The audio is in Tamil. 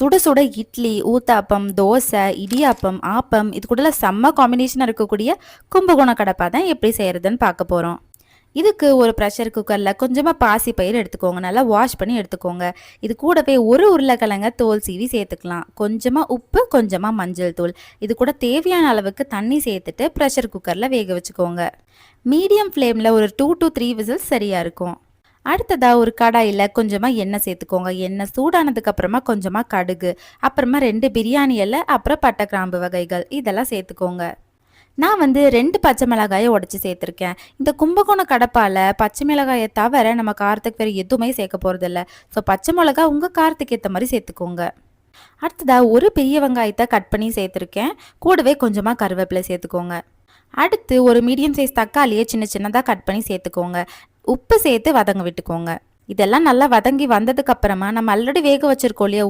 சுட சுட இட்லி, ஊத்தாப்பம், தோசை, இடியாப்பம், ஆப்பம் இது கூடலாம் செம்ம காம்பினேஷனாக இருக்கக்கூடிய கும்பகோணம் கடப்பா தான் எப்படி செய்கிறதுன்னு பார்க்க போகிறோம். இதுக்கு ஒரு ப்ரெஷர் குக்கரில் கொஞ்சமாக பாசி பயிர் எடுத்துக்கோங்க. நல்லா வாஷ் பண்ணி எடுத்துக்கோங்க. இது கூடவே ஒரு உருளைக்கிழங்க தோல் சீவி சேர்த்துக்கலாம். கொஞ்சமாக உப்பு, கொஞ்சமாக மஞ்சள் தூள். இது கூட தேவையான அளவுக்கு தண்ணி சேர்த்துட்டு ப்ரெஷர் குக்கரில் வேக வச்சுக்கோங்க. மீடியம் ஃப்ளேமில் ஒரு 2 to 3 விசில்ஸ் சரியாக இருக்கும். அடுத்ததாக ஒரு கடாயில் கொஞ்சமாக எண்ணெய் சேர்த்துக்கோங்க. எண்ணெய் சூடானதுக்கு அப்புறமா கொஞ்சமாக கடுகு, அப்புறமா 2 பிரியாணி இலை, அப்புறம் பட்டை கிராம்பு வகைகள் இதெல்லாம் சேர்த்துக்கோங்க. நான் 2 பச்சை மிளகாயை உடச்சி சேர்த்துருக்கேன். இந்த கும்பகோணம் கடப்பால் பச்சை மிளகாயை தவிர நம்ம காரத்துக்கு வேறு எதுவுமே சேர்க்க போகிறதில்ல. ஸோ பச்சை மிளகா உங்கள் காரத்துக்கு ஏற்ற மாதிரி சேர்த்துக்கோங்க. அடுத்ததாக ஒரு பெரிய வெங்காயத்தை கட் பண்ணி சேர்த்துருக்கேன். கூடவே கொஞ்சமாக கருவேப்பிலை சேர்த்துக்கோங்க. அடுத்து ஒரு மீடியம் சைஸ் தக்காளியை சின்ன சின்னதாக கட் பண்ணி சேர்த்துக்கோங்க. உப்பு சேர்த்து வதங்க விட்டுக்கோங்க. இதெல்லாம் நல்லா வதங்கி வந்ததுக்கு அப்புறமா நம்ம ஆல்ரெடி வேக வச்சிருக்கோம் இல்லையா